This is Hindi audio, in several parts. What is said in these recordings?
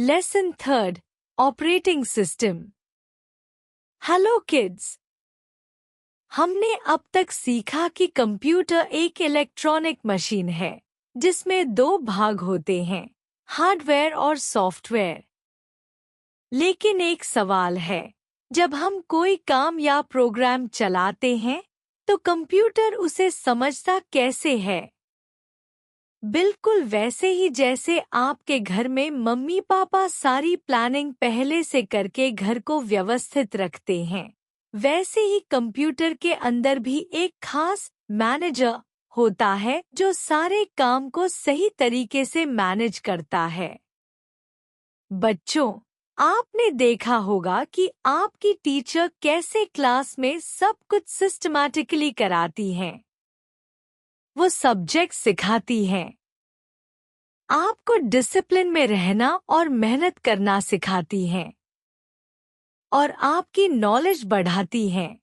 Lesson third, operating system. Hello kids, हमने अब तक सीखा कि कंप्यूटर एक इलेक्ट्रॉनिक मशीन है जिसमें दो भाग होते हैं, हार्डवेयर और सॉफ्टवेयर। लेकिन एक सवाल है, जब हम कोई काम या प्रोग्राम चलाते हैं तो कंप्यूटर उसे समझता कैसे है? बिल्कुल वैसे ही जैसे आपके घर में मम्मी पापा सारी प्लानिंग पहले से करके घर को व्यवस्थित रखते हैं, वैसे ही कंप्यूटर के अंदर भी एक खास मैनेजर होता है जो सारे काम को सही तरीके से मैनेज करता है। बच्चों, आपने देखा होगा कि आपकी टीचर कैसे क्लास में सब कुछ सिस्टमैटिकली कराती हैं। वो सब्जेक्ट सिखाती हैं, आपको डिसिप्लिन में रहना और मेहनत करना सिखाती हैं और आपकी नॉलेज बढ़ाती हैं।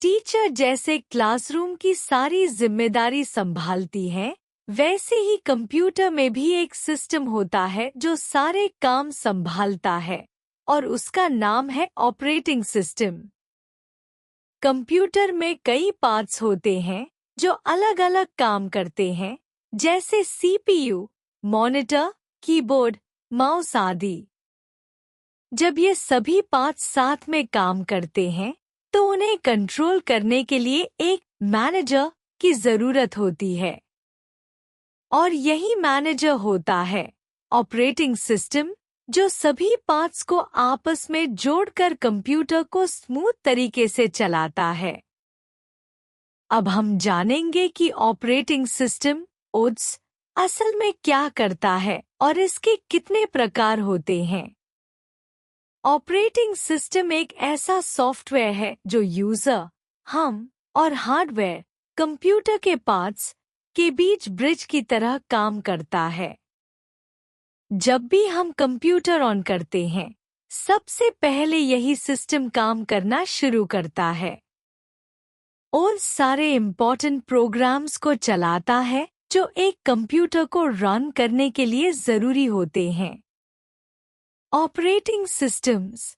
टीचर जैसे क्लासरूम की सारी जिम्मेदारी संभालती हैं, वैसे ही कंप्यूटर में भी एक सिस्टम होता है जो सारे काम संभालता है और उसका नाम है ऑपरेटिंग सिस्टम। कंप्यूटर में कई पार्ट्स होते हैं जो अलग अलग काम करते हैं, जैसे सीपीयू, मॉनिटर, कीबोर्ड, माउस आदि। जब ये सभी पार्ट्स साथ में काम करते हैं तो उन्हें कंट्रोल करने के लिए एक मैनेजर की जरूरत होती है और यही मैनेजर होता है ऑपरेटिंग सिस्टम, जो सभी पार्ट्स को आपस में जोड़कर कंप्यूटर को स्मूथ तरीके से चलाता है। अब हम जानेंगे कि ऑपरेटिंग सिस्टम ओएस असल में क्या करता है और इसके कितने प्रकार होते हैं। ऑपरेटिंग सिस्टम एक ऐसा सॉफ्टवेयर है जो यूजर, हम और हार्डवेयर, कंप्यूटर के पार्ट्स के बीच ब्रिज की तरह काम करता है। जब भी हम कंप्यूटर ऑन करते हैं, सबसे पहले यही सिस्टम काम करना शुरू करता है और सारे इम्पोर्टेंट प्रोग्राम्स को चलाता है जो एक कंप्यूटर को रन करने के लिए जरूरी होते हैं। Operating systems.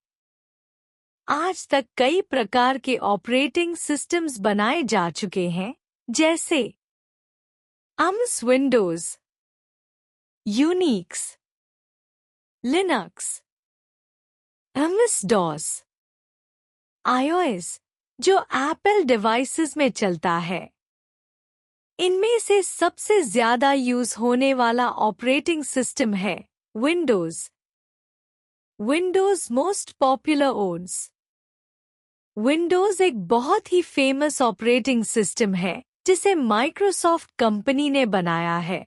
आज तक कई प्रकार के ऑपरेटिंग सिस्टम्स बनाए जा चुके हैं, जैसे MS Windows, Unix, Linux, MS DOS, iOS जो एप्पल डिवाइसेस में चलता है। इनमें से सबसे ज्यादा यूज होने वाला ऑपरेटिंग सिस्टम है Windows. Windows most popular ones. Windows एक बहुत ही फेमस ऑपरेटिंग सिस्टम है जिसे माइक्रोसॉफ्ट कंपनी ने बनाया है।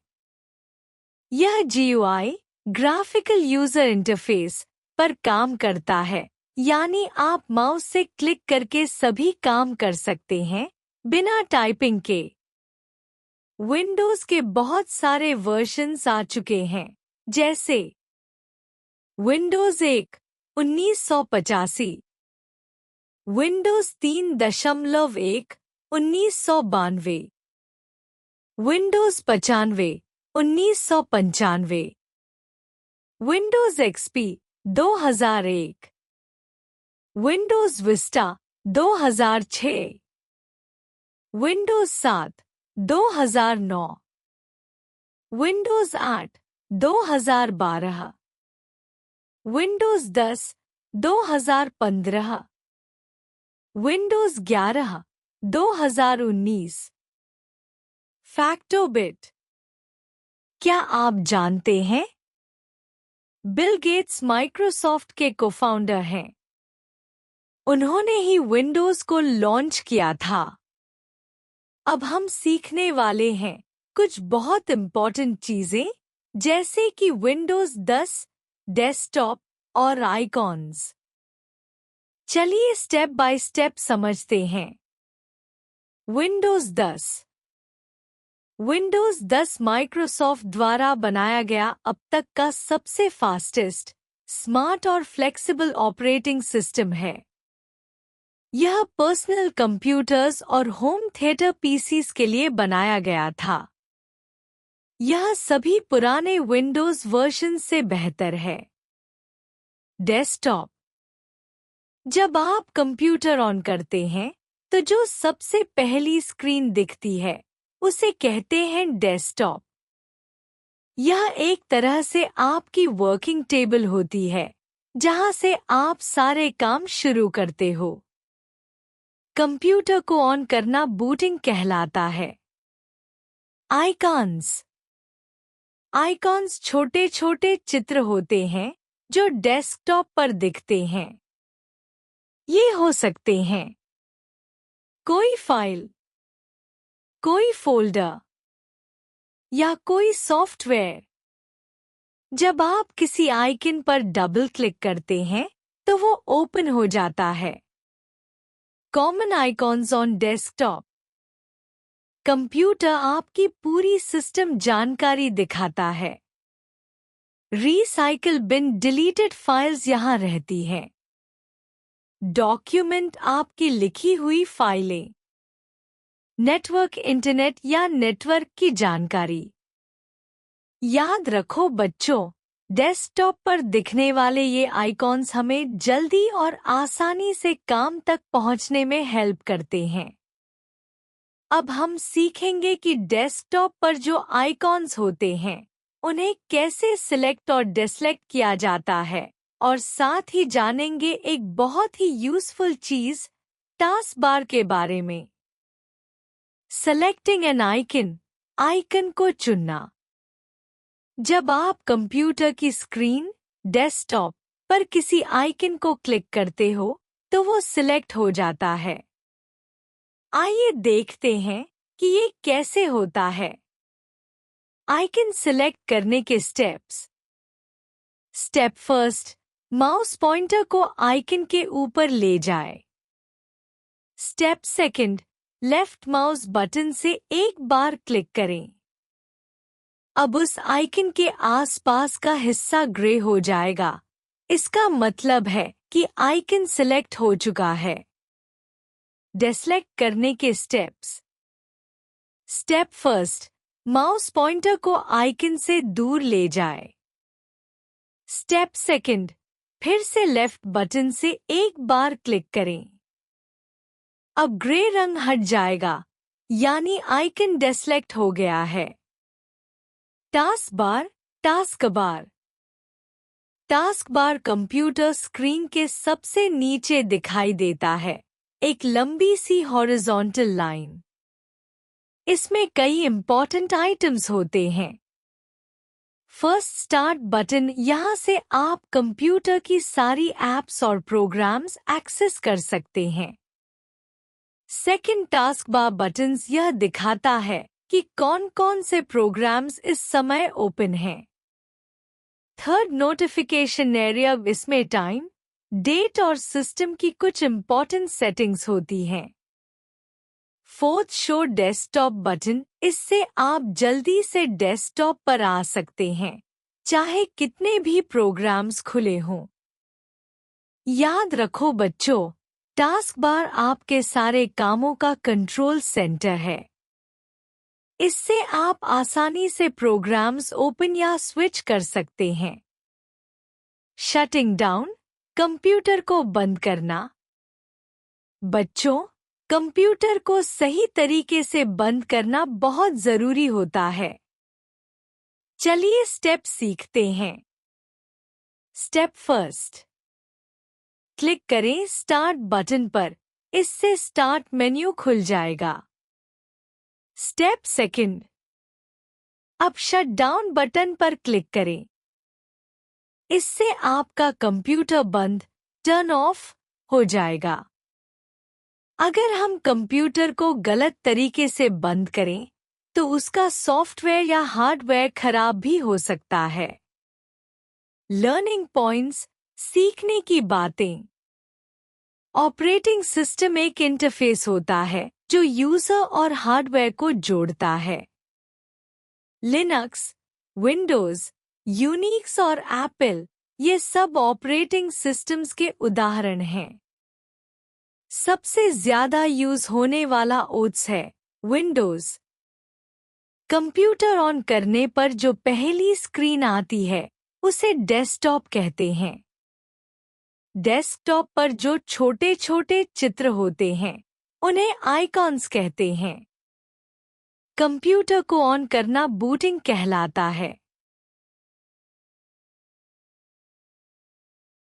यह जीयूआई, ग्राफिकल यूजर इंटरफेस पर काम करता है, यानी आप माउस से क्लिक करके सभी काम कर सकते हैं बिना टाइपिंग के। विंडोज के बहुत सारे वर्जन्स आ चुके हैं, जैसे Windows 1 1985, Windows 3.1 1992, Windows 95 1995, Windows XP 2001, Windows Vista 2006, Windows 7 2009, Windows 8 2012, Windows 10 2015, Windows 11 2019। फैक्टोबिट। क्या आप जानते हैं? बिल गेट्स माइक्रोसॉफ्ट के को-फाउंडर हैं। उन्होंने ही विंडोज को लॉन्च किया था। अब हम सीखने वाले हैं कुछ बहुत इम्पोर्टेंट चीजें, जैसे कि विंडोज 10, डेस्कटॉप और आइकॉन्स। चलिए स्टेप बाय स्टेप समझते हैं। विंडोज 10। विंडोज 10 माइक्रोसॉफ्ट द्वारा बनाया गया अब तक का सबसे फास्टेस्ट, स्मार्ट और फ्लेक्सिबल ऑपरेटिंग सिस्टम है। यह पर्सनल कंप्यूटर्स और होम थिएटर पीसीज के लिए बनाया गया था। यह सभी पुराने विंडोज वर्जन से बेहतर है। डेस्कटॉप। जब आप कंप्यूटर ऑन करते हैं तो जो सबसे पहली स्क्रीन दिखती है उसे कहते हैं डेस्कटॉप। यह एक तरह से आपकी वर्किंग टेबल होती है जहां से आप सारे काम शुरू करते हो। कंप्यूटर को ऑन करना बूटिंग कहलाता है। आइकॉन्स। आइकॉन्स छोटे छोटे चित्र होते हैं जो डेस्कटॉप पर दिखते हैं। ये हो सकते हैं कोई फाइल, कोई फोल्डर या कोई सॉफ्टवेयर। जब आप किसी आइकन पर डबल क्लिक करते हैं तो वो ओपन हो जाता है। Common icons on desktop. Computer आपकी पूरी सिस्टम जानकारी दिखाता है। रिसाइकिल बिन डिलीटेड फाइल्स यहां रहती हैं। डॉक्यूमेंट आपकी लिखी हुई फाइलें। नेटवर्क इंटरनेट या नेटवर्क की जानकारी। याद रखो बच्चों, डेस्कटॉप पर दिखने वाले ये आइकॉन्स हमें जल्दी और आसानी से काम तक पहुंचने में हेल्प करते हैं। अब हम सीखेंगे कि डेस्कटॉप पर जो आइकॉन्स होते हैं उन्हें कैसे सिलेक्ट और डिसलेक्ट किया जाता है, और साथ ही जानेंगे एक बहुत ही यूजफुल चीज, टास्क बार के बारे में। Selecting N icon. आइकन को चुनना। जब आप कंप्यूटर की स्क्रीन, डेस्कटॉप पर किसी आइकन को क्लिक करते हो तो वो सिलेक्ट हो जाता है। आइए देखते हैं कि ये कैसे होता है। आइकन सिलेक्ट करने के steps. Step first, mouse pointer को आइकन के ऊपर ले जाए। Step second, left mouse button से एक बार क्लिक करें। अब उस आइकन के आसपास का हिस्सा ग्रे हो जाएगा। इसका मतलब है कि आइकन सिलेक्ट हो चुका है। डिसलेक्ट करने के steps. Step first, mouse pointer को आइकन से दूर ले जाए। स्टेप सेकंड, फिर से लेफ्ट बटन से एक बार क्लिक करें। अब ग्रे रंग हट जाएगा, यानी आइकन डिसलेक्ट हो गया है। Task bar, task bar. Task bar computer screen के सबसे नीचे दिखाई देता है, एक लंबी सी हॉरिजॉन्टल लाइन। इसमें कई इंपॉर्टेंट आइटम्स होते हैं। First, start button. यहाँ से आप कंप्यूटर की सारी ऐप्स और प्रोग्राम्स एक्सेस कर सकते हैं। Second, task bar buttons. यह दिखाता है कि कौन कौन से प्रोग्राम्स इस समय ओपन हैं। Third, notification area. इसमें टाइम, डेट और सिस्टम की कुछ इंपॉर्टेंट सेटिंग्स होती हैं। Fourth, show desktop button. इससे आप जल्दी से डेस्कटॉप पर आ सकते हैं, चाहे कितने भी प्रोग्राम्स खुले हों। याद रखो बच्चों, टास्क बार आपके सारे कामों का कंट्रोल सेंटर है। इससे आप आसानी से प्रोग्राम्स ओपन या स्विच कर सकते हैं। शटिंग डाउन, कंप्यूटर को बंद करना। बच्चों, कंप्यूटर को सही तरीके से बंद करना बहुत जरूरी होता है। चलिए स्टेप सीखते हैं। स्टेप फर्स्ट, क्लिक करें स्टार्ट बटन पर। इससे स्टार्ट मेन्यू खुल जाएगा। स्टेप सेकंड, अब शट डाउन बटन पर क्लिक करें। इससे आपका कंप्यूटर बंद, टर्न ऑफ हो जाएगा। अगर हम कंप्यूटर को गलत तरीके से बंद करें तो उसका सॉफ्टवेयर या हार्डवेयर खराब भी हो सकता है। लर्निंग पॉइंट्स, सीखने की बातें। ऑपरेटिंग सिस्टम एक इंटरफेस होता है जो यूजर और हार्डवेयर को जोड़ता है। लिनक्स, विंडोज, यूनिक्स और एप्पल, ये सब ऑपरेटिंग सिस्टम्स के उदाहरण हैं। सबसे ज्यादा यूज होने वाला ओएस है विंडोज। कंप्यूटर ऑन करने पर जो पहली स्क्रीन आती है उसे डेस्कटॉप कहते हैं। डेस्कटॉप पर जो छोटे छोटे चित्र होते हैं उन्हें आइकॉन्स कहते हैं। कंप्यूटर को ऑन करना बूटिंग कहलाता है।